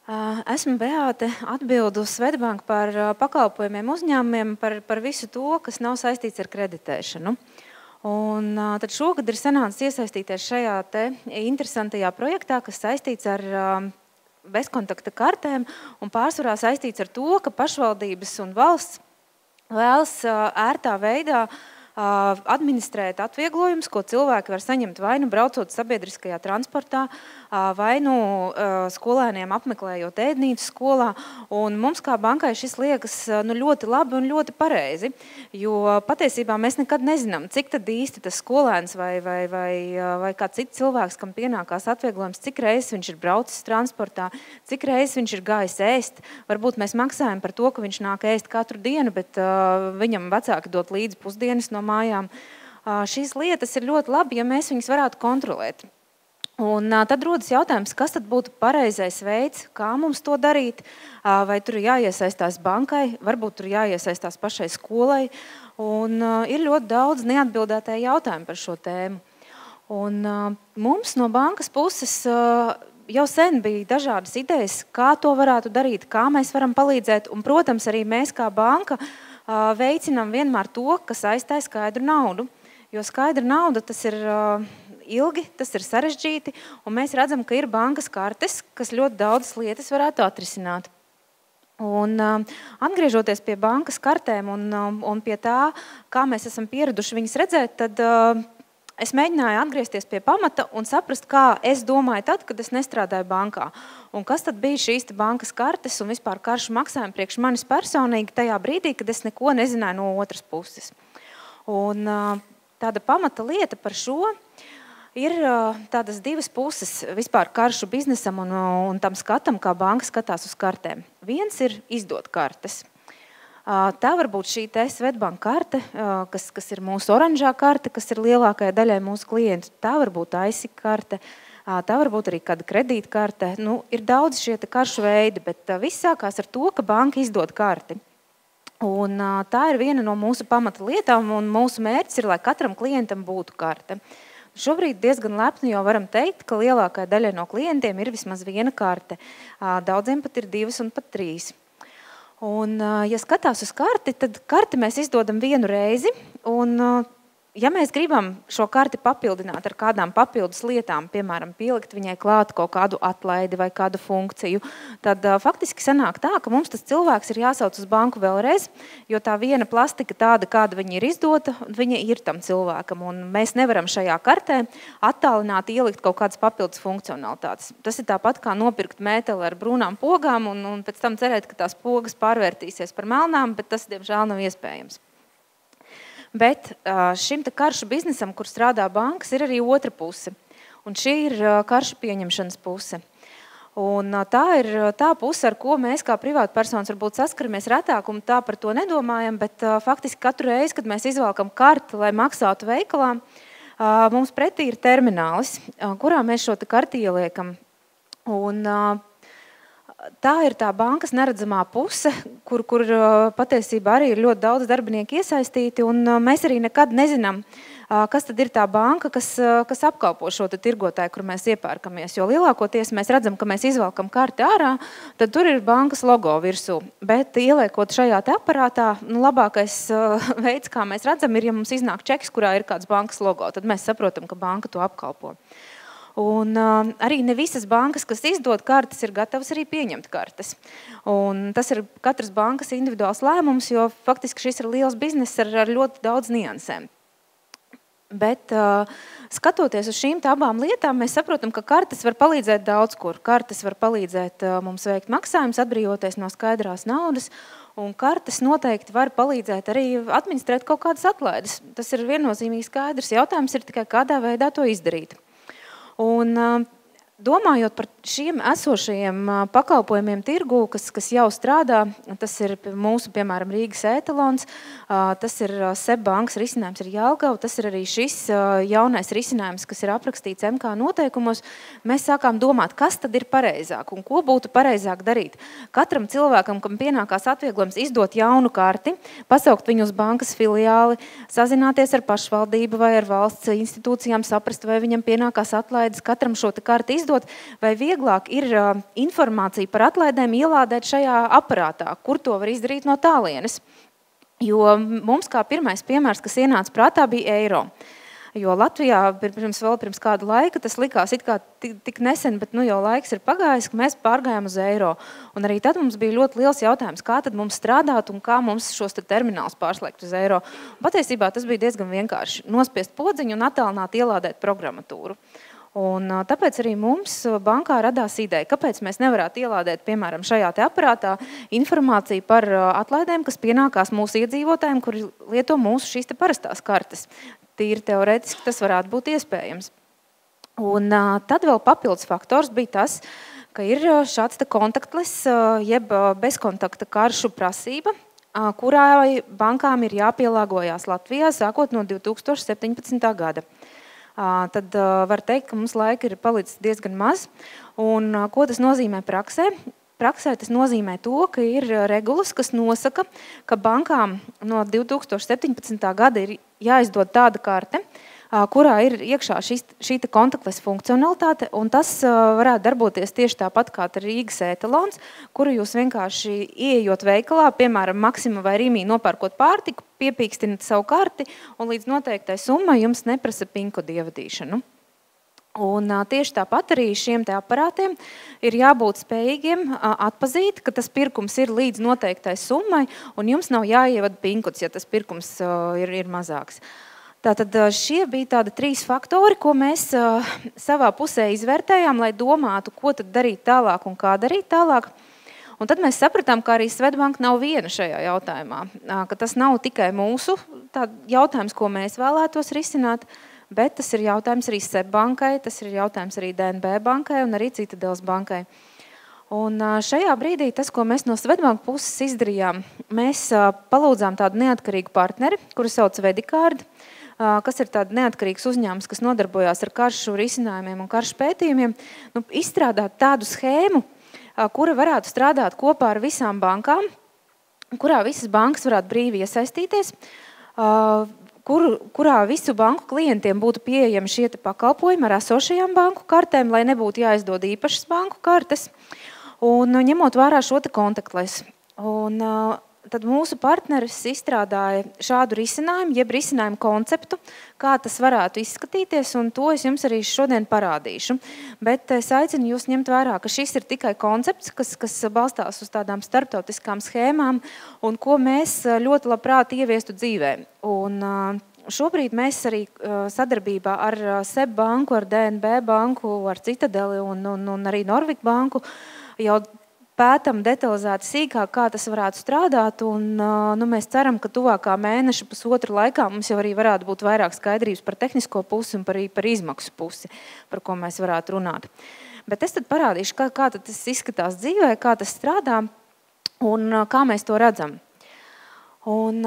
Esmu Beāte, atbildu Swedbank par pakalpojumiem uzņēmumiem, par visu to, kas nav saistīts ar kreditēšanu. Un tad šogad ir sanācis iesaistīties šajā te interesantajā projektā, kas saistīts ar bezkontakta kartēm un pārsvarā saistīts ar to, ka pašvaldības un valsts vēlas ērtā veidā administrēt atvieglojumus, ko cilvēki var saņemt vai nu braucot sabiedriskajā transportā, vai nu skolēniem apmeklējot ēdnīcu skolā. Un mums kā bankai šis liekas ļoti labi un ļoti pareizi, jo patiesībā mēs nekad nezinām, cik tad īsti tas skolēns vai kā cits cilvēks, kam pienākās atvieglojums, cik reizes viņš ir braucis transportā, cik reizes viņš ir gājis ēst. Varbūt mēs maksājam par to, ka viņš nāk ēst katru dienu, bet viņam vecāki dot līdzi pusdienas no mājām. Šīs lietas ir ļoti labi, ja mēs viņas varētu kontrolēt. Un tad rodas jautājums, kas tad būtu pareizais veids, kā mums to darīt, vai tur ir jāiesaistās bankai, varbūt tur jāiesaistās pašai skolai, un ir ļoti daudz neatbildētāju jautājumu par šo tēmu. Un mums no bankas puses jau sen bija dažādas idejas, kā to varētu darīt, kā mēs varam palīdzēt, un, protams, arī mēs kā banka veicinām vienmēr to, kas aizstāj skaidru naudu, jo skaidra nauda tas ir ilgi, tas ir sarežģīti, un mēs redzam, ka ir bankas kartes, kas ļoti daudzas lietas varētu atrisināt. Un atgriežoties pie bankas kartēm un pie tā, kā mēs esam pieraduši viņas redzēt, tad es mēģināju atgriezties pie pamata un saprast, kā es domāju tad, kad es nestrādāju bankā. Un kas tad bija šīs bankas kartes un vispār karšu maksājumi priekš manis personīgi tajā brīdī, kad es neko nezināju no otras puses. Un tāda pamata lieta par šo ir tādas divas puses vispār karšu biznesam un tam skatam, kā banka skatās uz kartēm. Viens ir izdot kartes. Tā var būt šī Swedbank karte, kas ir mūsu oranžā karte, kas ir lielākajai daļai mūsu klientu. Tā var būt ISIC karte, tā var būt arī kāda kredītkarte. Ir daudz šie karšu veidi, bet viss sākās ar to, ka banka izdod karti. Un tā ir viena no mūsu pamata lietām, un mūsu mērķis ir, lai katram klientam būtu karte. Šobrīd diezgan lepni jau varam teikt, ka lielākajai daļai no klientiem ir vismaz viena karte. Daudziem pat ir 2 un pat 3. Un, ja skatās uz karti, tad karti mēs izdodam vienu reizi, un ja mēs gribam šo karti papildināt ar kādām papildus lietām, piemēram, pielikt viņai klāt kaut kādu atlaidi vai kādu funkciju, tad faktiski sanāk tā, ka mums tas cilvēks ir jāsauc uz banku vēlreiz, jo tā viena plastika tāda, kāda viņa ir izdota, viņa ir tam cilvēkam, un mēs nevaram šajā kartē attālināt ielikt kaut kādas papildus funkcionalitātes. Tas ir tāpat kā nopirkt mēteli ar brūnām pogām un pēc tam cerēt, ka tās pogas pārvērtīsies par melnām, bet tas, diemžēl, nav iespējams. Bet šim karšu biznesam, kur strādā bankas, ir arī otra puse. Un šī ir karšu pieņemšanas puse. Un tā ir tā puse, ar ko mēs kā privātpersonas varbūt saskaramies retāk un tā par to nedomājam, bet faktiski katru reizi, kad mēs izvelkam karti, lai maksātu veikalā, mums pretī ir terminālis, kurā mēs šo karti ieliekam. Un tā ir tā bankas neredzamā puse, kur patiesībā arī ir ļoti daudz darbinieku iesaistīti, un mēs arī nekad nezinām, kas tad ir tā banka, kas apkalpo šo tirgotāju, kur mēs iepērkamies. Jo lielākoties mēs redzam, ka mēs izvelkam karti ārā, tad tur ir bankas logo virsū. Bet ieliekot šajā aparātā, labākais veids, kā mēs redzam, ir, ja mums iznāk čeks, kurā ir kāds bankas logo, tad mēs saprotam, ka banka to apkalpo. Un arī ne visas bankas, kas izdod kartes, ir gatavas arī pieņemt kartes. Un tas ir katras bankas individuāls lēmums, jo faktiski šis ir liels bizness ar ļoti daudz niansēm. Bet skatoties uz šīm abām lietām, mēs saprotam, ka kartes var palīdzēt daudz kur. Kartes var palīdzēt mums veikt maksājumus, atbrīvoties no skaidrās naudas, un kartes noteikti var palīdzēt arī administrēt kaut kādas atlaides. Tas ir viennozīmīgi skaidrs. Jautājums ir tikai, kādā veidā to izdarīt. Un domājot par šiem esošajiem pakalpojumiem tirgū, kas jau strādā, tas ir mūsu, piemēram, Rīgas ētalons, tas ir SEB bankas risinājums ar Jelgavu, tas ir arī šis jaunais risinājums, kas ir aprakstīts MK noteikumos, mēs sākām domāt, kas tad ir pareizāk un ko būtu pareizāk darīt. Katram cilvēkam, kam pienākās atvieglojums, izdot jaunu karti, pasaukt viņu uz bankas filiāli, sazināties ar pašvaldību vai ar valsts institūcijām, saprast, vai viņam pienākās atlaides, katram šo karti izdot, lietot, vai vieglāk ir informācija par atlaidēm ielādēt šajā aparātā, kur to var izdarīt no tālienes. Jo mums kā pirmais piemērs, kas ienāca prātā, bija eiro. Jo Latvijā pirms kāda laika tas likās it kā tik nesen, bet jau laiks ir pagājis, ka mēs pārgājām uz eiro. Un arī tad mums bija ļoti liels jautājums, kā tad mums strādāt un kā mums šos terminālus pārslēgt uz eiro. Un patiesībā tas bija diezgan vienkārši. Nospiest podziņu un attālināt ielādēt programmatūru. Un tāpēc arī mums bankā radās ideja, kāpēc mēs nevarētu ielādēt, piemēram, šajā te aparātā informāciju par atlaidēm, kas pienākās mūsu iedzīvotājiem, kuri lieto mūsu šīs te parastās kartes. Tīri teorētiski tas varētu būt iespējams. Un tad vēl papildus faktors bija tas, ka ir šāds te kontaktless, jeb bezkontakta karšu prasība, kurā bankām ir jāpielāgojās Latvijā sākot no 2017. gada. Tad var teikt, ka mums laika ir palicis diezgan maz. Un ko tas nozīmē praksē? Praksē tas nozīmē to, ka ir regulas, kas nosaka, ka bankām no 2017. gada ir jāizdod tāda karte, kurā ir iekšā šī kontaktless funkcionalitāte, un tas varētu darboties tieši tāpat kā Rīgas etalons, kuru jūs vienkārši ieejot veikalā, piemēram, Maxima vai Rīmī nopērkot pārtiku, piepīkstinat savu karti, un līdz noteiktai summai jums neprasa pinkodu ievadīšanu. Un tieši tāpat arī šiem te aparātiem ir jābūt spējīgiem atpazīt, ka tas pirkums ir līdz noteiktai summai, un jums nav jāievada pinkods, ja tas pirkums ir mazāks. Tātad šie bija tādi 3 faktori, ko mēs savā pusē izvērtējām, lai domātu, ko tad darīt tālāk un kā darīt tālāk. Un tad mēs sapratām, ka arī Swedbank nav viena šajā jautājumā, ka tas nav tikai mūsu jautājums, ko mēs vēlētos risināt, bet tas ir jautājums arī SEB bankai, tas ir jautājums arī DNB bankai un arī Citadeles bankai. Un šajā brīdī tas, ko mēs no Swedbank puses izdarījām, mēs palūdzām tādu neatkarīgu partneri, kuru sauc Vedicard, kas ir tāda neatkarīgs uzņēmums, kas nodarbojās ar karšu risinājumiem un karšu pētījumiem, izstrādāt tādu schēmu, kura varētu strādāt kopā ar visām bankām, kurā visas bankas varētu brīvi iesaistīties, kurā visu banku klientiem būtu pieejami šie pakalpojumi ar esošajām banku kartēm, lai nebūtu jāizdod īpašas banku kartes, un ņemot vērā šo kontaktless. Un tad mūsu partneris izstrādāja šādu risinājumu, jeb risinājumu konceptu, kā tas varētu izskatīties, un to es jums arī šodien parādīšu. Bet es aicinu jūs ņemt vērā, ka šis ir tikai koncepts, kas balstās uz tādām starptautiskām schēmām, un ko mēs ļoti labprāt ieviestu dzīvē. Un šobrīd mēs arī sadarbībā ar SEB banku, ar DNB banku, ar Citadeli un arī Norvik banku jau pētam detalizēti sīkāk, kā tas varētu strādāt, un mēs ceram, ka tuvākā mēneša pusotra laikā mums jau arī varētu būt vairāk skaidrības par tehnisko pusi un par izmaksu pusi, par ko mēs varētu runāt. Bet es tad parādīšu, kā tad tas izskatās dzīvē, kā tas strādā un kā mēs to redzam. Un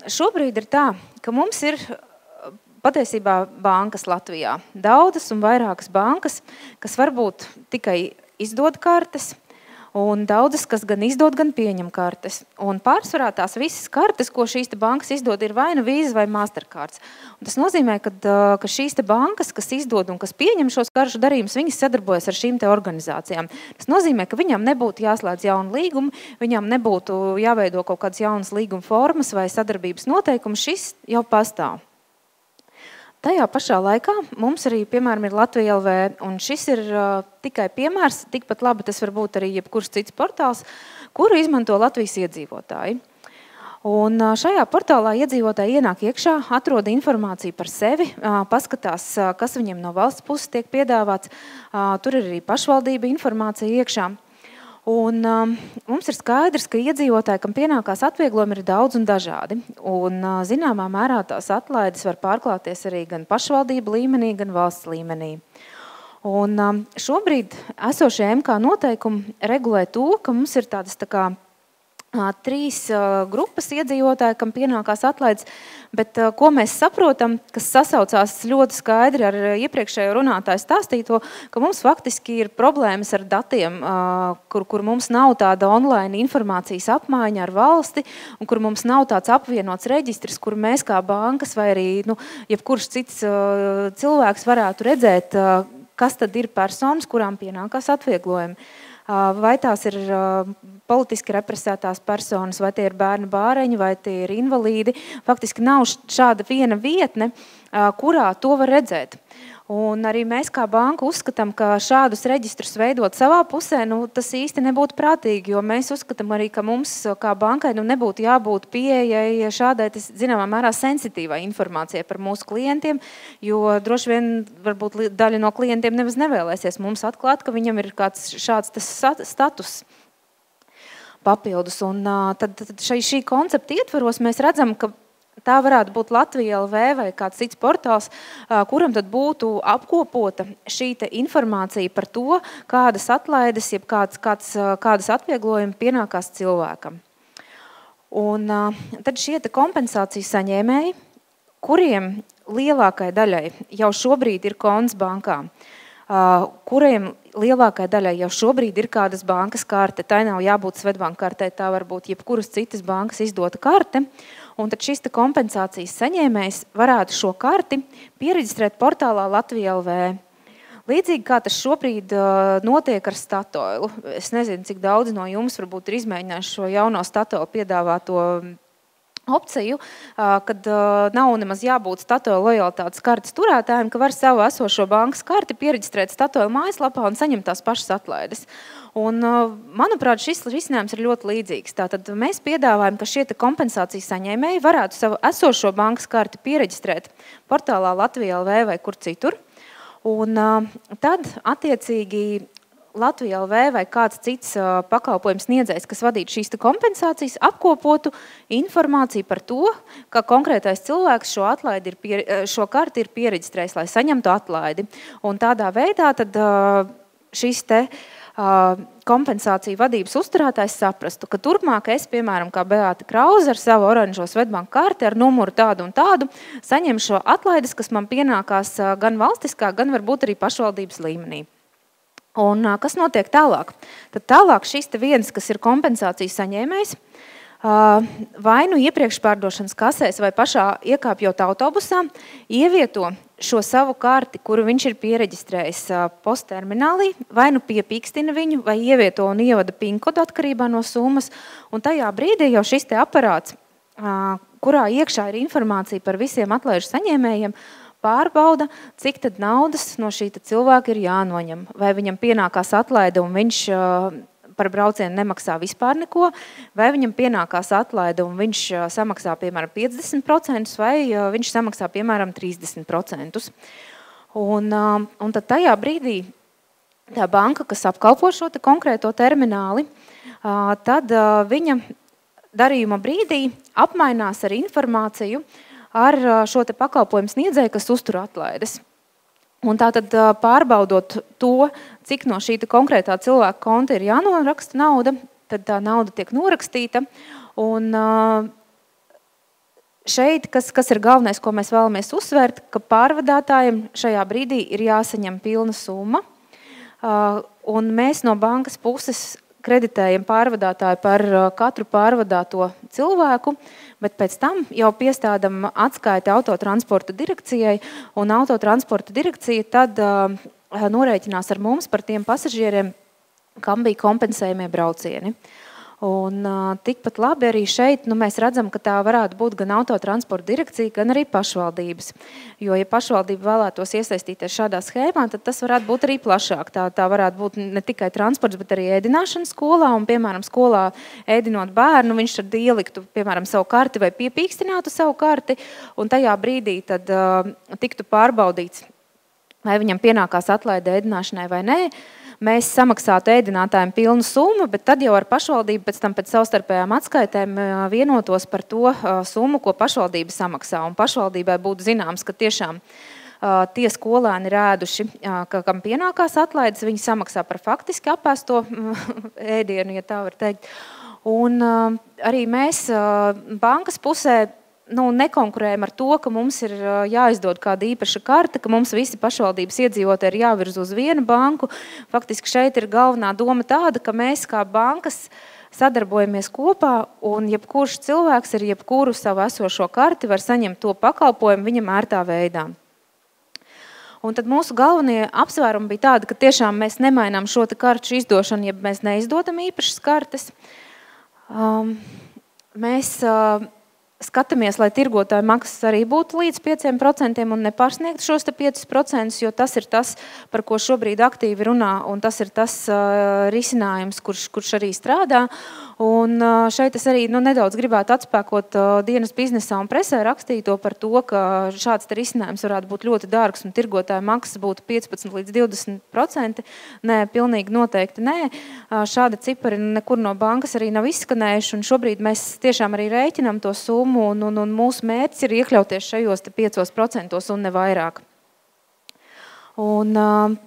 šobrīd ir tā, ka mums ir patiesībā bankas Latvijā. Daudzas un vairākas bankas, kas varbūt tikai izdod kartes, un daudzas, kas gan izdod, gan pieņem kartes. Un pārsvarā tās visas kartes, ko šīs bankas izdod, ir vai nu Visa vai Mastercards. Un tas nozīmē, ka šīs bankas, kas izdod un kas pieņem šos karšu darījumus, viņas sadarbojas ar šīm organizācijām. Tas nozīmē, ka viņām nebūtu jāslēdz jaunu līgumu, viņām nebūtu jāveido kaut kādas jaunas līguma formas vai sadarbības noteikumi. Šis jau pastāv. Tajā pašā laikā mums arī, piemēram, ir Latvija LV, un šis ir tikai piemērs, tikpat labi tas var būt arī jebkurš cits portāls, kuru izmanto Latvijas iedzīvotāji. Un šajā portālā iedzīvotāji ienāk iekšā, atrod informāciju par sevi, paskatās, kas viņiem no valsts puses tiek piedāvāts, tur ir arī pašvaldība informācija iekšā. Un mums ir skaidrs, ka iedzīvotāji, kam pienākās atvieglojumi, ir daudz un dažādi. Un zināmā mērā tās atlaides var pārklāties arī gan pašvaldību līmenī, gan valsts līmenī. Un šobrīd esošie MK noteikumi regulē to, ka mums ir tādas 3 grupas iedzīvotāji, kam pienākās atlaides, bet ko mēs saprotam, kas sasaucās ļoti skaidri ar iepriekšējo runātāju stāstīto, ka mums faktiski ir problēmas ar datiem, kur mums nav tāda online informācijas apmaiņa ar valsti, un kur mums nav tāds apvienots reģistrs, kur mēs kā bankas vai arī jebkurš cits cilvēks varētu redzēt, kas tad ir personas, kurām pienākās atvieglojumi. Vai tās ir politiski represētās personas, vai tie ir bērnu bāreņi, vai tie ir invalīdi. Faktiski nav šāda viena vietne, kurā to var redzēt. Un arī mēs kā banka uzskatām, ka šādus reģistrus veidot savā pusē, tas īsti nebūtu prātīgi, jo mēs uzskatām arī, ka mums kā bankai nebūtu jābūt pieejai šādai, zināmā mērā, sensitīvai informācijai par mūsu klientiem, jo droši vien varbūt daļa no klientiem nemaz nevēlēsies mums atklāt, ka viņam ir kāds šāds status papildus. Un tad šī koncepta ietvaros mēs redzam, ka tā varētu būt Latvija LV vai kāds cits portāls, kuram tad būtu apkopota šī informācija par to, kādas atlaides, jeb kādas atvieglojumi pienākās cilvēkam. Un tad šie kompensācijas saņēmēji, kuriem lielākai daļai jau šobrīd ir konts bankā, kuriem lielākai daļai jau šobrīd ir kādas bankas karte, tai nav jābūt Svetbanka kartei, tā var būt jebkuras citas bankas izdota karte, un tad šis kompensācijas saņēmējs varētu šo karti piereģistrēt portālā Latvija LV. Līdzīgi kā tas šobrīd notiek ar Statoilu. Es nezinu, cik daudz no jums varbūt ir izmēģinājuši šo jauno Statoilu piedāvāto opciju, kad nav nemaz jābūt Statoil lojalitātes kartes turētājiem, ka var savu esošo bankas karti piereģistrēt Statoil mājaslapā un saņemt tās pašas atlaides. Un, manuprāt, šis risinājums ir ļoti līdzīgs. Tātad mēs piedāvājam, ka šie kompensācijas saņēmēji varētu savu esošo bankas karti piereģistrēt portālā Latvija LV vai kur citur. Un tad, attiecīgi, Latvija LV vai kāds cits pakalpojums sniedzējs, kas vadītu šīs kompensācijas, apkopotu informāciju par to, ka konkrētais cilvēks šo karti ir piereģistrējis, lai saņemtu atlaidi. Un tādā veidā tad šis kompensāciju vadības uzturētājs saprastu, ka turpmāk es, piemēram, kā Beāta Krauze ar savu oranžo Svetbanka karti ar numuru tādu un tādu, saņem šo atlaides, kas man pienākās gan valstiskā, gan varbūt arī pašvaldības līmenī. Un kas notiek tālāk? Tad tālāk šis viens, kas ir kompensācijas saņēmējs, vai nu iepriekšpārdošanas kasēs vai pašā iekāpjot autobusā, ievieto šo savu karti, kuru viņš ir piereģistrējis postterminālī, vai nu piepīkstina viņu, vai ievieto un ievada PIN-kodu atkarībā no summas, un tajā brīdī jau šis aparāts, kurā iekšā ir informācija par visiem atlaižu saņēmējiem, pārbauda, cik tad naudas no šī cilvēka ir jānoņem. Vai viņam pienākās atlaide un viņš par braucienu nemaksā vispār neko, vai viņam pienākās atlaide un viņš samaksā, piemēram, 50%, vai viņš samaksā, piemēram, 30%. Un tad tajā brīdī tā banka, kas apkalpo šo konkrēto termināli, tad viņa darījuma brīdī apmainās ar informāciju ar šo pakalpojumu sniedzēju, kas uztur atlaides. Un tātad pārbaudot to, cik no šī konkrētā cilvēka konta ir jānoraksta nauda, tad tā nauda tiek norakstīta. Un šeit, kas ir galvenais, ko mēs vēlamies uzsvērt, ka pārvadātājiem šajā brīdī ir jāsaņem pilna summa. Un mēs no bankas puses kreditējam pārvadātāju par katru pārvadāto cilvēku, bet pēc tam jau piestādam atskaiti autotransporta direkcijai, un autotransporta direkcija tad norēķinās ar mums par tiem pasažieriem, kam bija kompensējumie braucieni. Un tikpat labi arī šeit mēs redzam, ka tā varētu būt gan autotransporta direkcija, gan arī pašvaldības. Jo, ja pašvaldība vēlētos iesaistīties šādā schēmā, tad tas varētu būt arī plašāk. Tā varētu būt ne tikai transports, bet arī ēdināšana skolā. Un, piemēram, skolā ēdinot bērnu, viņš tad ieliktu, piemēram, savu karti vai piepīkstinātu savu karti, un tajā brīdī tad tiktu pārbaudīts, vai viņam pienākās atlaide ēdināšanai vai nē. Mēs samaksātu ēdinātājiem pilnu summu, bet tad jau ar pašvaldību pēc savstarpējām atskaitēm vienotos par to summu, ko pašvaldība samaksā. Un pašvaldībai būtu zināms, ka tiešām tie skolēni ir ēduši, kam pienākās atlaides, viņi samaksā par faktiski apēsto ēdienu, ja tā var teikt. Un arī mēs bankas pusē nekonkurējam ar to, ka mums ir jāizdod kāda īpaša karta, ka mums visi pašvaldības iedzīvotāji ir jāvirz uz vienu banku. Faktiski šeit ir galvenā doma tāda, ka mēs kā bankas sadarbojamies kopā, un jebkurš cilvēks ar jebkuru savu esošo karti var saņemt to pakalpojumu viņam ērtā veidā. Un tad mūsu galvenie apsvērumi bija tādi, ka tiešām mēs nemainām šo te karšu izdošanu, ja mēs neizdodam īpašas kartes. Mēs skatāmies, lai tirgotāju maksas arī būtu līdz 5% un nepārsniegtu šos te 5%, jo tas ir tas, par ko šobrīd aktīvi runā, un tas ir tas risinājums, kurš arī strādā. Un šeit es arī nedaudz gribētu atspēkot dienas biznesā un presē rakstīto par to, ka šāds te risinājums varētu būt ļoti dārgs un tirgotāju maksas būtu 15 līdz 20%. Nē, pilnīgi noteikti nē. Šādi cipari nekur no bankas arī nav izskanējuši, un šobrīd mēs tiešām arī rēķinam to summu, un mūsu mērķis ir iekļauties šajos te 5% un ne vairāk. Un,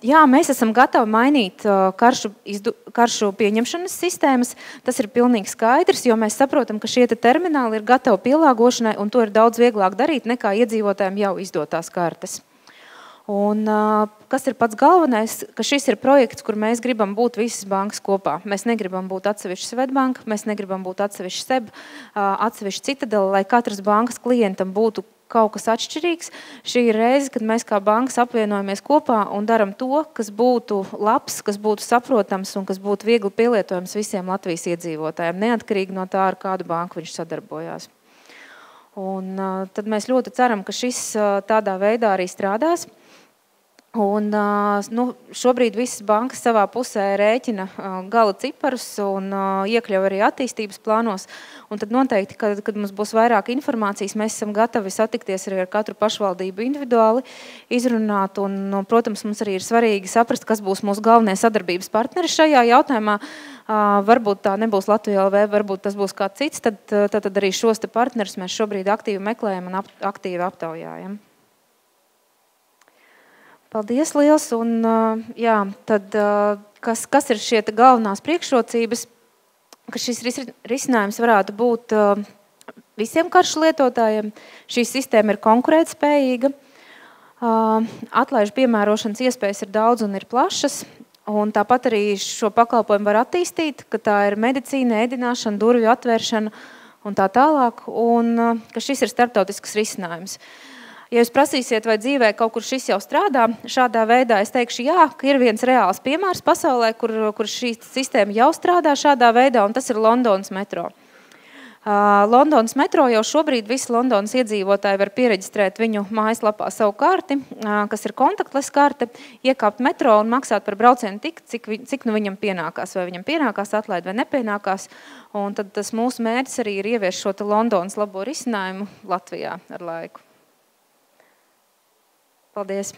jā, mēs esam gatavi mainīt karšu pieņemšanas sistēmas. Tas ir pilnīgi skaidrs, jo mēs saprotam, ka šie termināli ir gatavi pielāgošanai, un to ir daudz vieglāk darīt nekā iedzīvotājiem jau izdotās kartes. Un, kas ir pats galvenais, ka šis ir projekts, kur mēs gribam būt visas bankas kopā. Mēs negribam būt atsevišķi Svetbanka, mēs negribam būt atsevišķi SEB, atsevišķi Citadela, lai katras bankas klientam būtu kaut kas atšķirīgs. Šī ir reize, kad mēs kā bankas apvienojamies kopā un daram to, kas būtu labs, kas būtu saprotams un kas būtu viegli pielietojams visiem Latvijas iedzīvotājiem, neatkarīgi no tā, ar kādu banku viņš sadarbojās. Un tad mēs ļoti ceram, ka šis tādā veidā arī strādās. Un, šobrīd visas bankas savā pusē rēķina gala ciparus un iekļauj arī attīstības plānos. Un tad noteikti, kad mums būs vairāk informācijas, mēs esam gatavi satikties arī ar katru pašvaldību individuāli, izrunāt. Un, protams, mums arī ir svarīgi saprast, kas būs mūsu galvenie sadarbības partneri šajā jautājumā. Varbūt tā nebūs Latvija LV, varbūt tas būs kāds cits, tad arī šos te partnerus mēs šobrīd aktīvi meklējam un aktīvi aptaujājam. Paldies liels, un jā, tad kas ir šie galvenās priekšrocības, ka šis risinājums varētu būt visiem karšu lietotājiem. Šī sistēma ir konkurētspējīga, atlaižu piemērošanas iespējas ir daudz un ir plašas, un tāpat arī šo pakalpojumu var attīstīt, ka tā ir medicīna, ēdināšana, durvju atvēršana un tā tālāk, un ka šis ir starptautisks risinājums. Ja jūs prasīsiet, vai dzīvē kaut kur šis jau strādā, šādā veidā es teikšu jā, ka ir viens reāls piemērs pasaulē, kur šī sistēma jau strādā šādā veidā, un tas ir Londonas metro. Londonas metro jau šobrīd visi Londonas iedzīvotāji var piereģistrēt viņu mājaslapā savu karti, kas ir kontaktless karte, iekāpt metro un maksāt par braucienu tik, cik nu viņam pienākās, vai viņam pienākās atlaid vai nepienākās. Un tad tas mūsu mērķis arī ir ieviest šo Londonas labo risinājumu Latvijā ar laiku. Paldies!